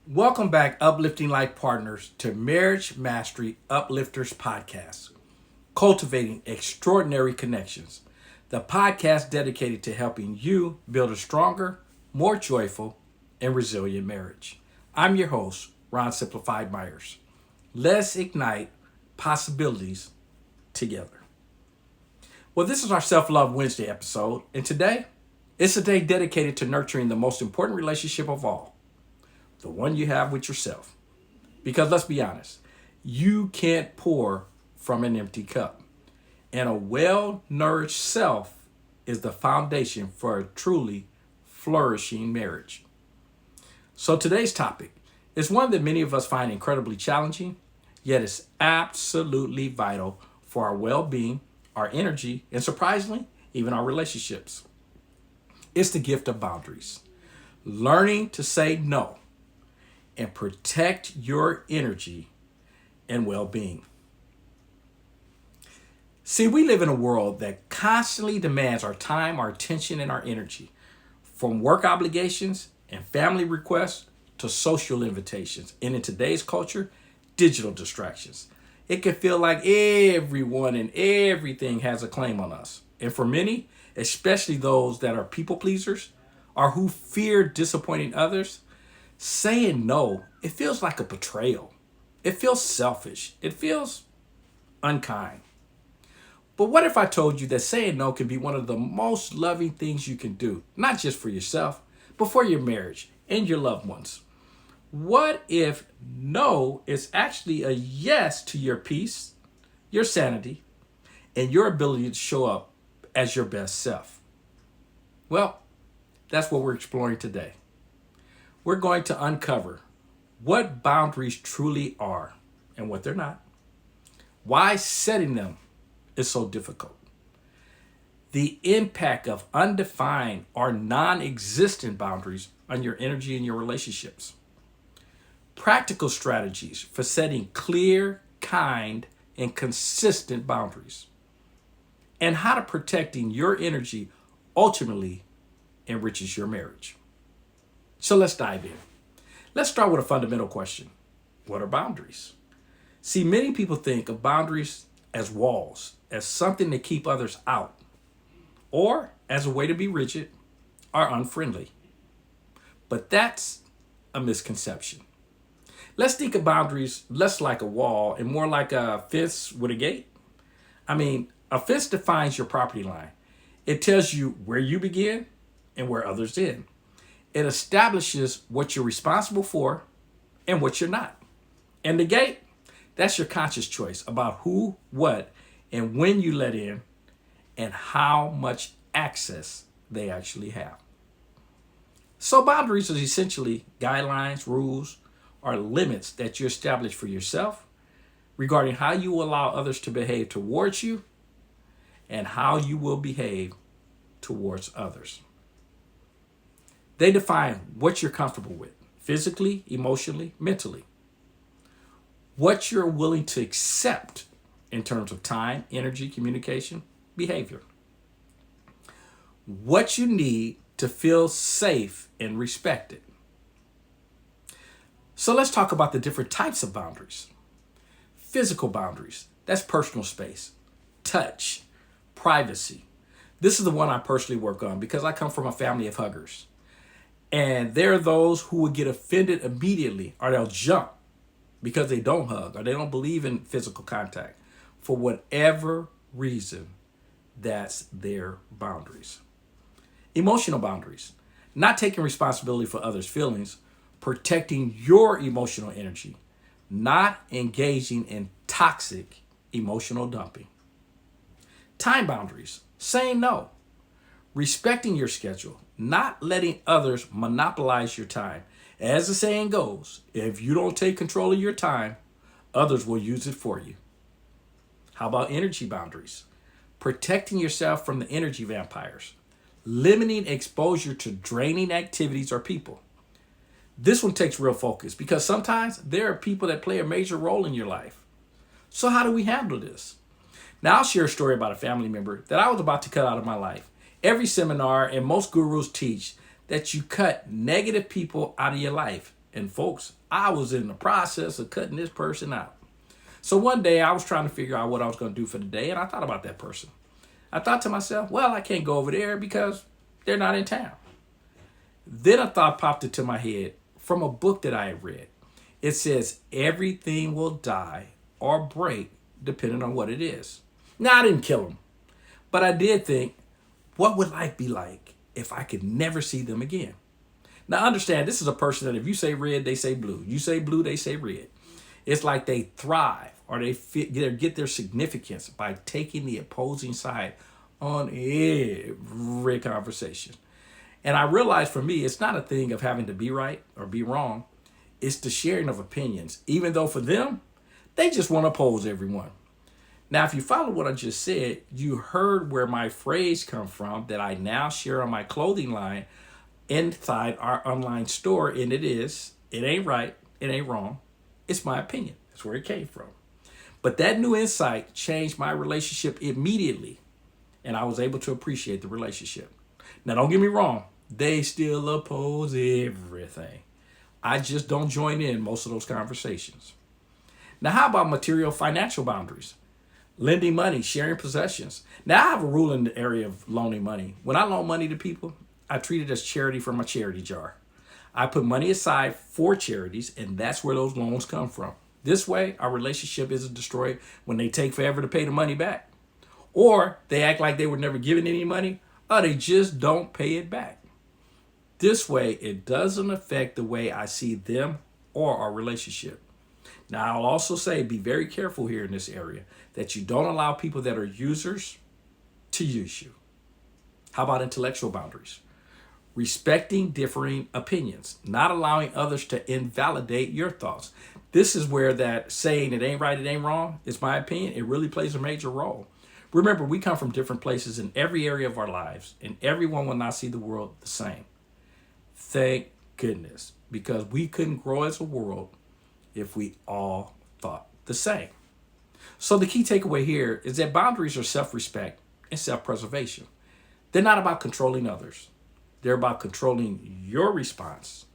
Welcome back, uplifting life partners, to Marriage Mastery Uplifters Podcast, cultivating extraordinary connections. The podcast dedicated to helping you build a stronger, more joyful, and resilient marriage. I'm your host, Ron Simplified Myers. Let's ignite possibilities together. Well, this is our Self Love Wednesday episode, and today it's a day dedicated to nurturing the most important relationship of all, the one you have with yourself. Because let's be honest, you can't pour from an empty cup. And a well-nourished self is the foundation for a truly flourishing marriage. So today's topic is one that many of us find incredibly challenging, yet it's absolutely vital for our well-being, our energy, and surprisingly, even our relationships. It's the gift of boundaries. Learning to say no and protect your energy and well-being. See, we live in a world that constantly demands our time, our attention, and our energy. From work obligations and family requests to social invitations. And in today's culture, digital distractions. It can feel like everyone and everything has a claim on us. And for many, especially those that are people pleasers or who fear disappointing others, saying no, it feels like a betrayal. It feels selfish. It feels unkind. But what if I told you that saying no can be one of the most loving things you can do, not just for yourself, but for your marriage and your loved ones? What if no is actually a yes to your peace, your sanity, and your ability to show up as your best self? Well, that's what we're exploring today. We're going to uncover what boundaries truly are and what they're not, why setting them is so difficult, the impact of undefined or non-existent boundaries on your energy and your relationships, practical strategies for setting clear, kind, and consistent boundaries, and how to protecting your energy ultimately enriches your marriage. So let's dive in. Let's start with a fundamental question. What are boundaries? See, many people think of boundaries as walls, as something to keep others out, or as a way to be rigid or unfriendly. But that's a misconception. Let's think of boundaries less like a wall and more like a fence with a gate. A fence defines your property line. It tells you where you begin and where others end. It establishes what you're responsible for and what you're not. And the gate, that's your conscious choice about who, what, and when you let in and how much access they actually have. So boundaries are essentially guidelines, rules, or limits that you establish for yourself regarding how you will allow others to behave towards you and how you will behave towards others. They define what you're comfortable with, physically, emotionally, mentally. What you're willing to accept in terms of time, energy, communication, behavior. What you need to feel safe and respected. So let's talk about the different types of boundaries. Physical boundaries, that's personal space, touch, privacy. This is the one I personally work on because I come from a family of huggers. And there are those who will get offended immediately or they'll jump because they don't hug or they don't believe in physical contact. For whatever reason, that's their boundaries. Emotional boundaries, not taking responsibility for others' feelings, protecting your emotional energy, not engaging in toxic emotional dumping. Time boundaries, saying no, respecting your schedule, not letting others monopolize your time. As the saying goes, if you don't take control of your time, others will use it for you. How about energy boundaries? Protecting yourself from the energy vampires, limiting exposure to draining activities or people. This one takes real focus because sometimes there are people that play a major role in your life. So how do we handle this? Now I'll share a story about a family member that I was about to cut out of my life. Every seminar and most gurus teach that you cut negative people out of your life And folks, I was in the process of cutting this person out. So one day I was trying to figure out what I was going to do for the day, and I thought about that person. I thought to myself, well, I can't go over there because they're not in town. Then a thought popped into my head from a book that I had read. It says, everything will die or break depending on what it is. Now, I didn't kill them, but I did think, what would life be like if I could never see them again? Now, understand, this is a person that if you say red, they say blue. You say blue, they say red. It's like they thrive or they get their significance by taking the opposing side on every conversation. And I realized for me, it's not a thing of having to be right or be wrong. It's the sharing of opinions, even though for them, they just want to oppose everyone. Now, if you follow what I just said, you heard where my phrase come from that I now share on my clothing line inside our online store. And it ain't right, it ain't wrong. It's my opinion. That's where it came from. But that new insight changed my relationship immediately. And I was able to appreciate the relationship. Now, don't get me wrong. They still oppose everything. I just don't join in most of those conversations. Now, how about material financial boundaries? Lending money, sharing possessions. Now, I have a rule in the area of loaning money. When I loan money to people, I treat it as charity from my charity jar. I put money aside for charities, and that's where those loans come from. This way, our relationship isn't destroyed when they take forever to pay the money back. Or they act like they were never given any money, or they just don't pay it back. This way, it doesn't affect the way I see them or our relationship. Now, I'll also say be very careful here in this area that you don't allow people that are users to use you. How about intellectual boundaries? Respecting differing opinions, not allowing others to invalidate your thoughts. This is where that saying it ain't right, it ain't wrong, is my opinion. It really plays a major role. Remember, we come from different places in every area of our lives, and everyone will not see the world the same. Thank goodness, because we couldn't grow as a world if we all thought the same. So the key takeaway here is that boundaries are self-respect and self-preservation. They're not about controlling others. They're about controlling your response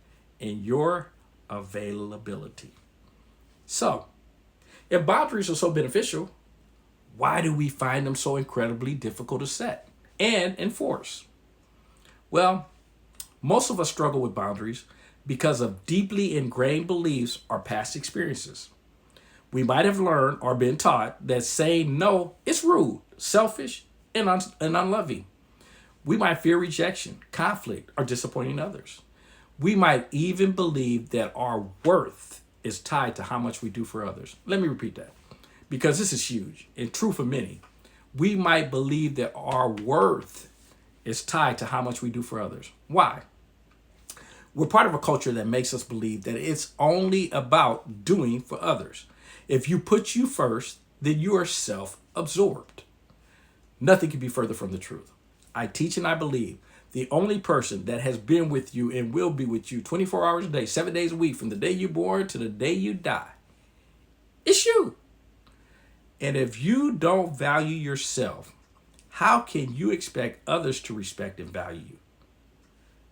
and your availability. So, if boundaries are so beneficial, why do we find them so incredibly difficult to set and enforce? Well, most of us struggle with boundaries because of deeply ingrained beliefs or past experiences. We might have learned or been taught that saying no is rude, selfish, and unloving. We might fear rejection, conflict, or disappointing others. We might even believe that our worth is tied to how much we do for others. Let me repeat that, because this is huge and true for many. We might believe that our worth is tied to how much we do for others. Why? We're part of a culture that makes us believe that it's only about doing for others. If you put you first, then you are self-absorbed. Nothing could be further from the truth. I teach and I believe the only person that has been with you and will be with you 24 hours a day, 7 days a week, from the day you're born to the day you die, it's you. And if you don't value yourself, how can you expect others to respect and value you?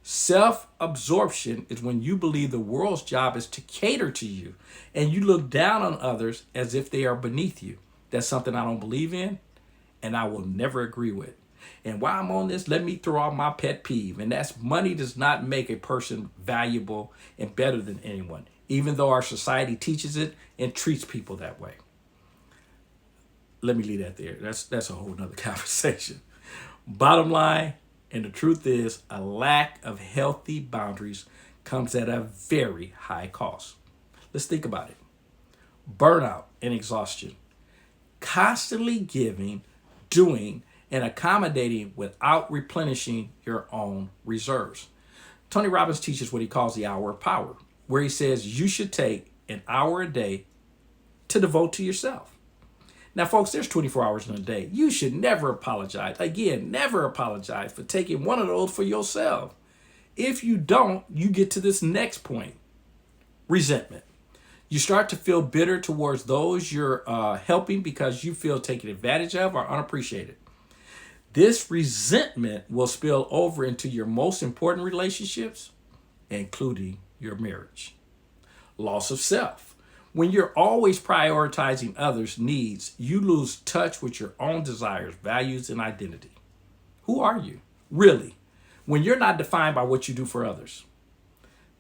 Self-absorption is when you believe the world's job is to cater to you and you look down on others as if they are beneath you. That's something I don't believe in and I will never agree with. And while I'm on this, let me throw out my pet peeve, and that's money does not make a person valuable and better than anyone, even though our society teaches it and treats people that way. Let me leave that there. That's a whole nother conversation. Bottom line, and the truth is, a lack of healthy boundaries comes at a very high cost. Let's think about it. Burnout and exhaustion. Constantly giving, doing, and accommodating without replenishing your own reserves. Tony Robbins teaches what he calls the hour of power, where he says you should take an hour a day to devote to yourself. Now, folks, there's 24 hours in a day. You should never apologize. Again, never apologize for taking one of those for yourself. If you don't, you get to this next point, resentment. You start to feel bitter towards those you're helping because you feel taken advantage of or unappreciated. This resentment will spill over into your most important relationships, including your marriage. Loss of self. When you're always prioritizing others' needs, you lose touch with your own desires, values, and identity. Who are you, really, when you're not defined by what you do for others?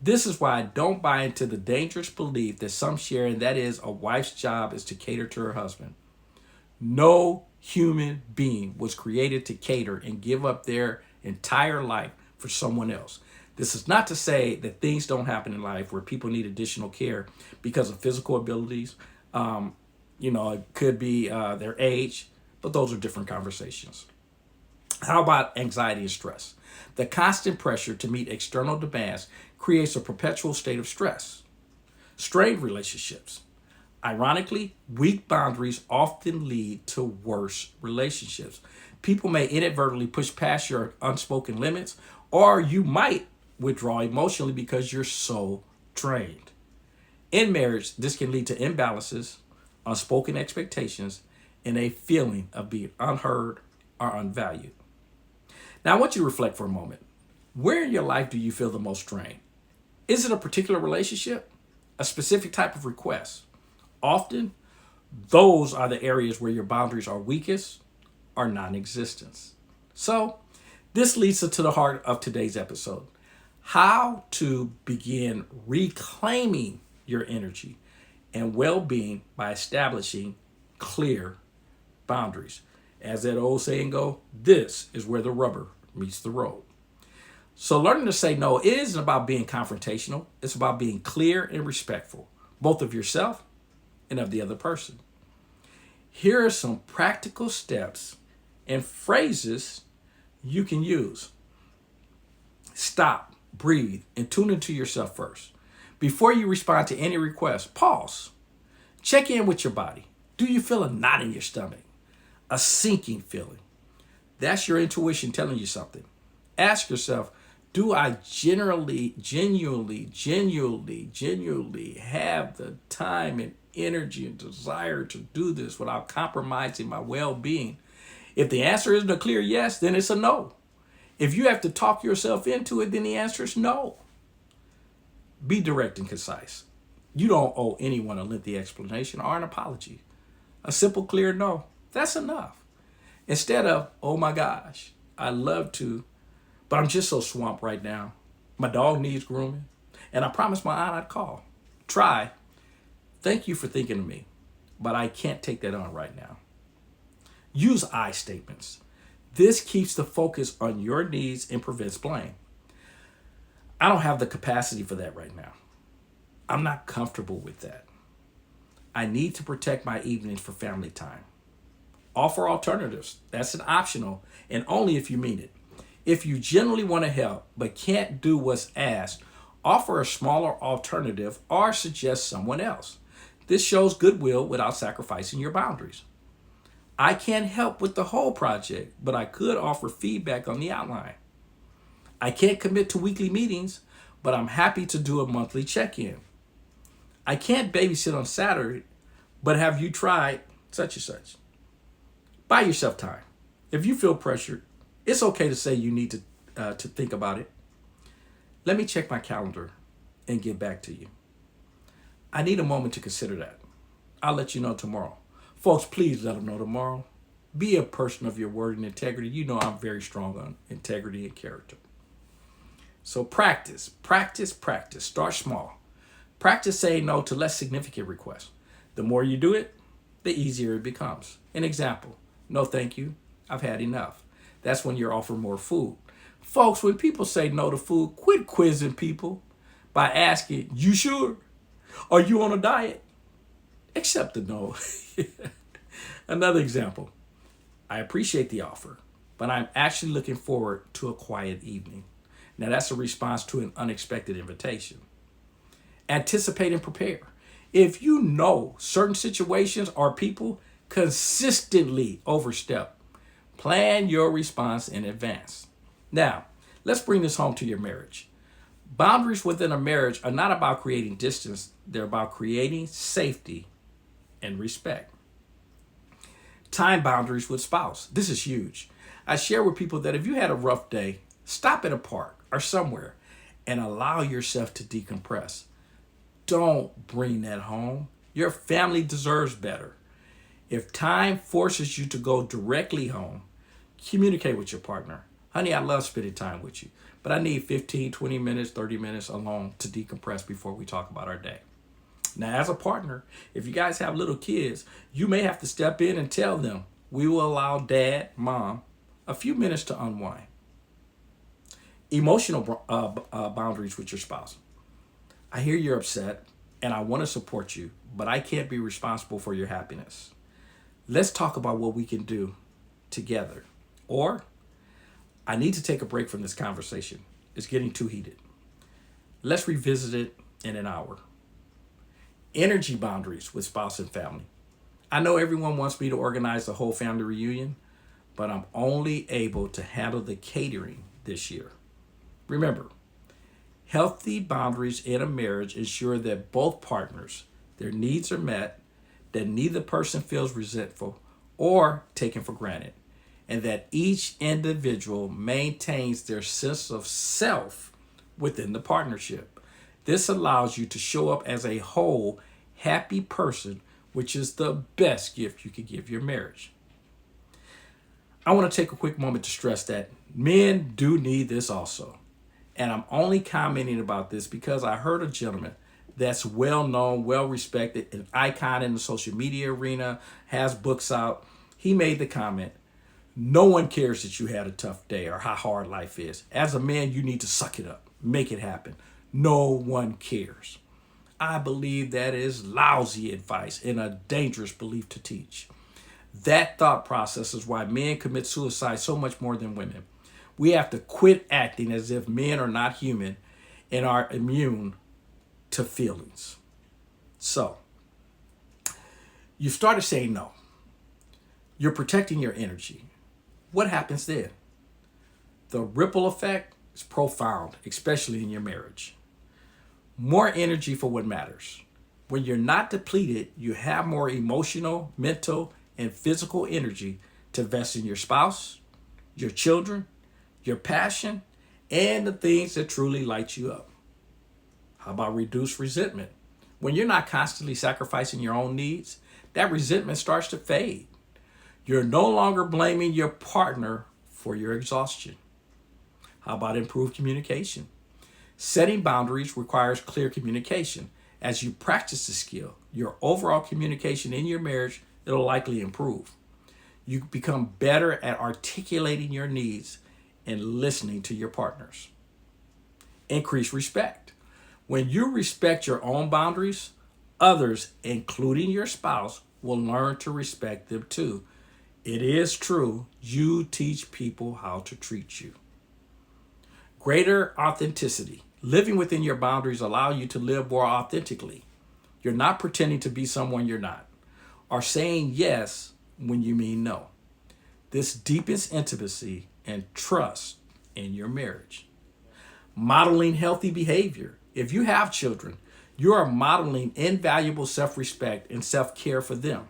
This is why I don't buy into the dangerous belief that some share, and that is a wife's job is to cater to her husband. No human being was created to cater and give up their entire life for someone else. This is not to say that things don't happen in life where people need additional care because of physical abilities. It could be their age, but those are different conversations. How about anxiety and stress? The constant pressure to meet external demands creates a perpetual state of stress. Strained relationships. Ironically, weak boundaries often lead to worse relationships. People may inadvertently push past your unspoken limits, or you might withdraw emotionally because you're so drained. In marriage, this can lead to imbalances, unspoken expectations, and a feeling of being unheard or unvalued. Now, I want you to reflect for a moment. Where in your life do you feel the most drained? Is it a particular relationship? A specific type of request? Often, those are the areas where your boundaries are weakest or non-existent. So, this leads us to the heart of today's episode. How to begin reclaiming your energy and well-being by establishing clear boundaries. As that old saying goes, this is where the rubber meets the road. So learning to say no isn't about being confrontational. It's about being clear and respectful, both of yourself and of the other person. Here are some practical steps and phrases you can use. Stop, breathe, and tune into yourself first. Before you respond to any request, pause. Check in with your body. Do you feel a knot in your stomach? A sinking feeling? That's your intuition telling you something. Ask yourself, do I genuinely have the time and energy and desire to do this without compromising my well-being? If the answer isn't a clear yes, then it's a no. If you have to talk yourself into it, then the answer is no. Be direct and concise. You don't owe anyone a lengthy explanation or an apology. A simple, clear no. That's enough. Instead of, oh my gosh, I love to, but I'm just so swamped right now. My dog needs grooming, and I promised my aunt I'd call. Try. Thank you for thinking of me, but I can't take that on right now. Use I statements. This keeps the focus on your needs and prevents blame. I don't have the capacity for that right now. I'm not comfortable with that. I need to protect my evenings for family time. Offer alternatives. That's an optional, and only if you mean it. If you genuinely want to help but can't do what's asked, offer a smaller alternative or suggest someone else. This shows goodwill without sacrificing your boundaries. I can't help with the whole project, but I could offer feedback on the outline. I can't commit to weekly meetings, but I'm happy to do a monthly check-in. I can't babysit on Saturday, but have you tried such and such? Buy yourself time. If you feel pressured, it's okay to say you need to think about it. Let me check my calendar and get back to you. I need a moment to consider that. I'll let you know tomorrow. Folks, please let them know tomorrow. Be a person of your word and integrity. You know I'm very strong on integrity and character. So practice. Start small. Practice saying no to less significant requests. The more you do it, the easier it becomes. An example, no thank you, I've had enough. That's when you're offered more food. Folks, when people say no to food, quit quizzing people by asking, you sure? Are you on a diet? Accept the no. Another example, I appreciate the offer, but I'm actually looking forward to a quiet evening. Now that's a response to an unexpected invitation. Anticipate and prepare. If you know certain situations or people consistently overstep, plan your response in advance. Now, let's bring this home to your marriage. Boundaries within a marriage are not about creating distance. They're about creating safety and respect. Time boundaries with spouse. This is huge. I share with people that if you had a rough day, stop at a park or somewhere and allow yourself to decompress. Don't bring that home. Your family deserves better. If time forces you to go directly home, communicate with your partner. Honey, I love spending time with you, but I need 15, 20 minutes, 30 minutes alone to decompress before we talk about our day. Now, as a partner, if you guys have little kids, you may have to step in and tell them, we will allow dad, mom, a few minutes to unwind. Emotional boundaries with your spouse. I hear you're upset and I want to support you, but I can't be responsible for your happiness. Let's talk about what we can do together. Or, I need to take a break from this conversation. It's getting too heated. Let's revisit it in an hour. Energy boundaries with spouse and family. I know everyone wants me to organize the whole family reunion, but I'm only able to handle the catering this year. Remember, healthy boundaries in a marriage ensure that both partners, their needs are met, that neither person feels resentful or taken for granted, and that each individual maintains their sense of self within the partnership. This allows you to show up as a whole, happy person, which is the best gift you could give your marriage. I want to take a quick moment to stress that men do need this also. And I'm only commenting about this because I heard a gentleman that's well known, well respected, an icon in the social media arena, has books out. He made the comment, no one cares that you had a tough day or how hard life is. As a man, you need to suck it up, make it happen. No one cares. I believe that is lousy advice and a dangerous belief to teach. That thought process is why men commit suicide so much more than women. We have to quit acting as if men are not human and are immune to feelings. So, you started saying no. You're protecting your energy. What happens then? The ripple effect is profound, especially in your marriage. More energy for what matters. When you're not depleted, you have more emotional, mental, and physical energy to invest in your spouse, your children, your passion, and the things that truly light you up. How about reduced resentment? When you're not constantly sacrificing your own needs, that resentment starts to fade. You're no longer blaming your partner for your exhaustion. How about improved communication? Setting boundaries requires clear communication. As you practice the skill, your overall communication in your marriage, it'll likely improve. You become better at articulating your needs and listening to your partners. Increase respect. When you respect your own boundaries, others, including your spouse, will learn to respect them too. It is true, you teach people how to treat you. Greater authenticity. Living within your boundaries allow you to live more authentically. You're not pretending to be someone you're not, or saying yes when you mean no. This deepens intimacy and trust in your marriage. Modeling healthy behavior. If you have children, you are modeling invaluable self-respect and self-care for them.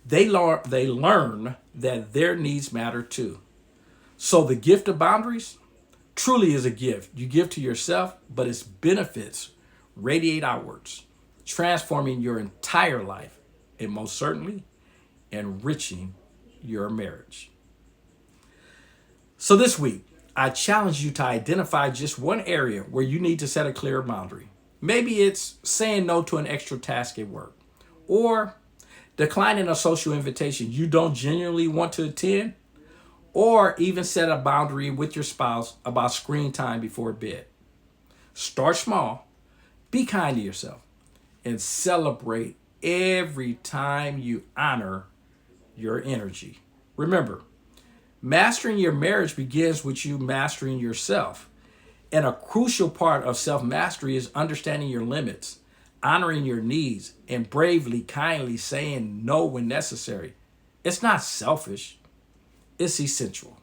They learn that their needs matter too. So the gift of boundaries truly is a gift you give to yourself, but its benefits radiate outwards, transforming your entire life and most certainly enriching your marriage. So this week, I challenge you to identify just one area where you need to set a clear boundary. Maybe it's saying no to an extra task at work, or declining a social invitation you don't genuinely want to attend, or even set a boundary with your spouse about screen time before bed. Start small, be kind to yourself, and celebrate every time you honor your energy. Remember, mastering your marriage begins with you mastering yourself. And a crucial part of self-mastery is understanding your limits, honoring your needs, and bravely, kindly saying no when necessary. It's not selfish, it's essential.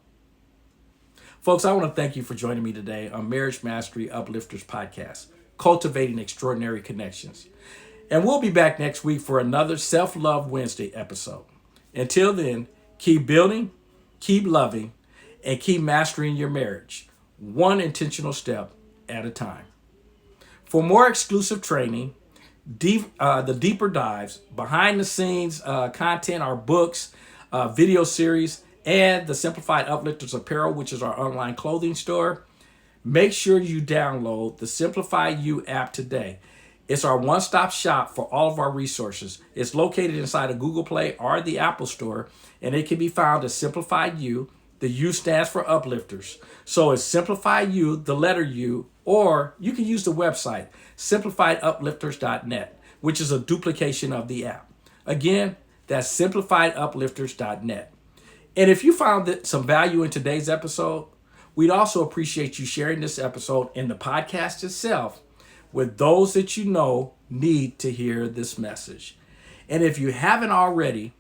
Folks, I want to thank you for joining me today on Marriage Mastery Uplifters Podcast, Cultivating Extraordinary Connections. And we'll be back next week for another Self-Love Wednesday episode. Until then, keep building, keep loving, and keep mastering your marriage, one intentional step at a time. For more exclusive training, the deeper dives, behind the scenes content, our books, video series, and the Simplified Uplifters Apparel, which is our online clothing store, make sure you download the Simplify You app today. It's our one-stop shop for all of our resources. It's located inside of Google Play or the Apple Store, and it can be found as Simplified You. The U stands for Uplifters. So it's Simplify You, the letter U, or you can use the website, simplifieduplifters.net, which is a duplication of the app. Again, that's simplifieduplifters.net. And if you found some value in today's episode, we'd also appreciate you sharing this episode and the podcast itself with those that you know need to hear this message. And if you haven't already,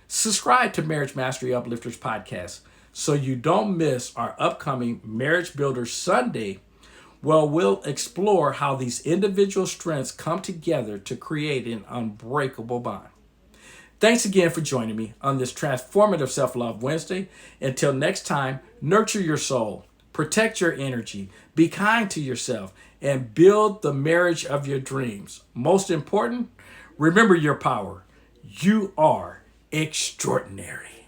subscribe to Marriage Mastery Uplifters podcast so you don't miss our upcoming Marriage Builders Sunday, where we'll explore how these individual strengths come together to create an unbreakable bond. Thanks again for joining me on this transformative Self-Love Wednesday. Until next time, nurture your soul, protect your energy, be kind to yourself, and build the marriage of your dreams. Most important, remember your power. You are extraordinary.